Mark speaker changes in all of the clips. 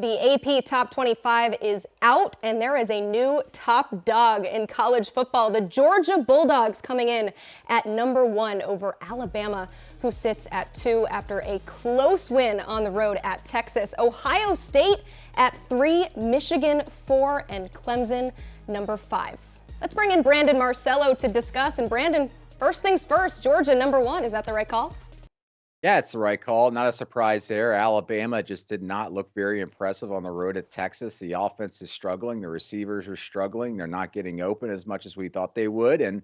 Speaker 1: The AP Top 25 is out, and there is a new top dog in college football. The Georgia Bulldogs coming in at number 1 over Alabama, who sits at 2 after a close win on the road at Texas. Ohio State at 3, Michigan 4, and Clemson number 5. Let's bring in Brandon Marcello to discuss. And Brandon, first things first, Georgia number 1. Is that the right call?
Speaker 2: Yeah, it's the right call. Not a surprise there. Alabama just did not look very impressive on the road at Texas. The offense is struggling. The receivers are struggling. They're not getting open as much as we thought they would. And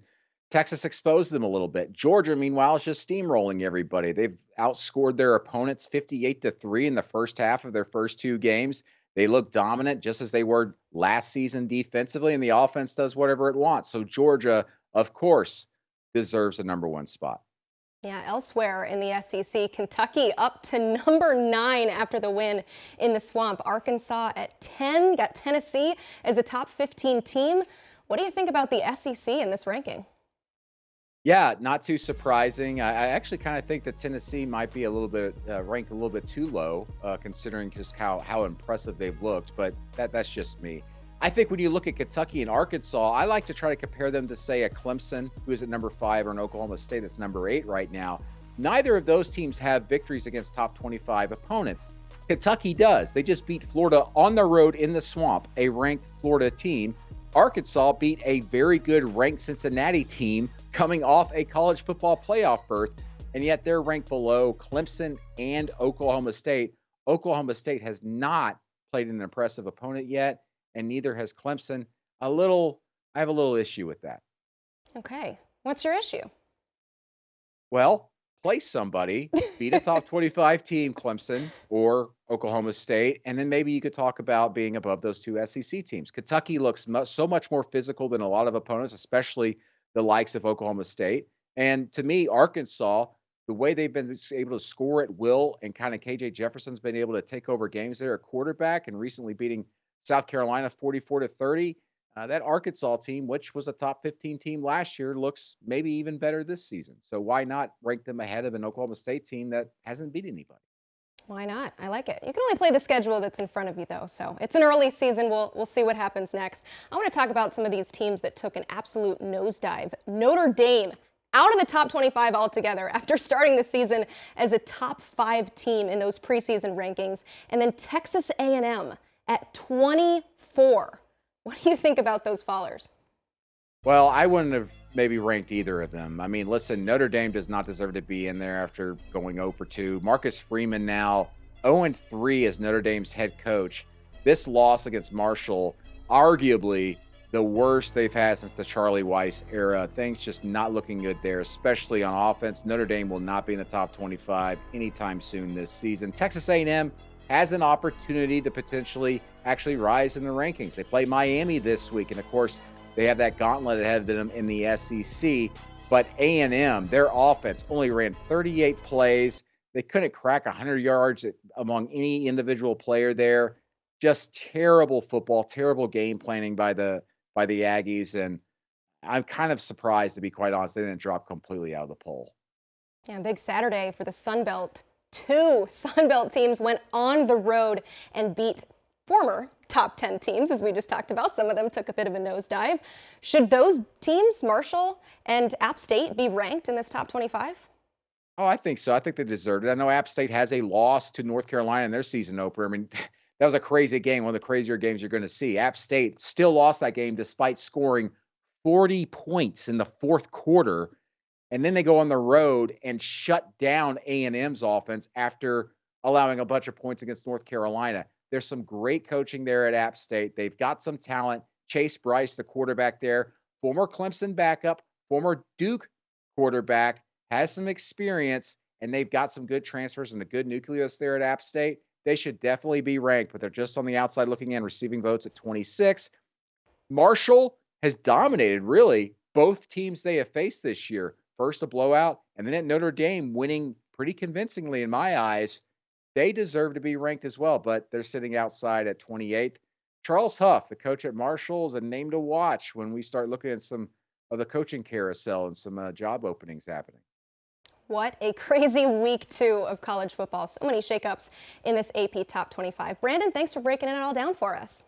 Speaker 2: Texas exposed them a little bit. Georgia, meanwhile, is just steamrolling everybody. They've outscored their opponents 58-3 in the first half of their first 2 games. They look dominant, just as they were last season defensively, and the offense does whatever it wants. So Georgia, of course, deserves a number 1 spot.
Speaker 1: Yeah, elsewhere in the SEC, Kentucky up to number 9 after the win in the Swamp. Arkansas at 10, got Tennessee as a top 15 team. What do you think about the SEC in this ranking?
Speaker 2: Yeah, not too surprising. I actually kind of think that Tennessee might be a little bit ranked a little bit too low, considering just how impressive they've looked. But that's just me. I think when you look at Kentucky and Arkansas, I like to try to compare them to, say, a Clemson, who is at number 5, or an Oklahoma State that's number 8 right now. Neither of those teams have victories against top 25 opponents. Kentucky does. They just beat Florida on the road in the Swamp, a ranked Florida team. Arkansas beat a very good ranked Cincinnati team coming off a college football playoff berth, and yet they're ranked below Clemson and Oklahoma State. Oklahoma State has not played an impressive opponent yet, and neither has Clemson. I have a little issue with that.
Speaker 1: Okay, what's your issue?
Speaker 2: Well, play somebody, beat a top 25 team, Clemson or Oklahoma State, and then maybe you could talk about being above those 2 SEC teams. Kentucky looks so much more physical than a lot of opponents, especially the likes of Oklahoma State. And to me, Arkansas, the way they've been able to score at will, and kind of KJ Jefferson's been able to take over games there at quarterback, and recently beating South Carolina 44-30. That Arkansas team, which was a top 15 team last year, looks maybe even better this season. So why not rank them ahead of an Oklahoma State team that hasn't beat anybody?
Speaker 1: Why not? I like it. You can only play the schedule that's in front of you, though, so it's an early season. We'll see what happens next. I want to talk about some of these teams that took an absolute nosedive. Notre Dame out of the top 25 altogether after starting the season as a top 5 team in those preseason rankings, and then Texas A&M at 24. What do you think about those fallers?
Speaker 2: Well, I wouldn't have maybe ranked either of them. I mean, listen, Notre Dame does not deserve to be in there after going 0 for 2. Marcus Freeman now 0-3 as Notre Dame's head coach. This loss against Marshall, arguably the worst they've had since the Charlie Weiss era. Things just not looking good there, especially on offense. Notre Dame will not be in the top 25 anytime soon this season. Texas A&M has an opportunity to potentially actually rise in the rankings. They play Miami this week, and of course, they have that gauntlet ahead of them in the SEC. But A&M, their offense only ran 38 plays. They couldn't crack 100 yards among any individual player there. Just terrible football, terrible game planning by the Aggies, and I'm kind of surprised, to be quite honest, they didn't drop completely out of the poll.
Speaker 1: Yeah, big Saturday for the Sun Belt. 2 Sun Belt teams went on the road and beat former top 10 teams, as we just talked about. Some of them took a bit of a nosedive. Should those teams, Marshall and App State, be ranked in this top 25?
Speaker 2: Oh, I think so. I think they deserved it. I know App State has a loss to North Carolina in their season opener. I mean, that was a crazy game, one of the crazier games you're going to see. App State still lost that game despite scoring 40 points in the fourth quarter. And then they go on the road and shut down A&M's offense after allowing a bunch of points against North Carolina. There's some great coaching there at App State. They've got some talent. Chase Bryce, the quarterback there, former Clemson backup, former Duke quarterback, has some experience, and they've got some good transfers and a good nucleus there at App State. They should definitely be ranked, but they're just on the outside looking in, receiving votes at 26. Marshall has dominated, really, both teams they have faced this year. First a blowout, and then at Notre Dame winning pretty convincingly in my eyes. They deserve to be ranked as well, but they're sitting outside at 28th. Charles Huff, the coach at Marshall, is a name to watch when we start looking at some of the coaching carousel and some job openings happening.
Speaker 1: What a crazy week 2 of college football. So many shakeups in this AP Top 25. Brandon, thanks for breaking it all down for us.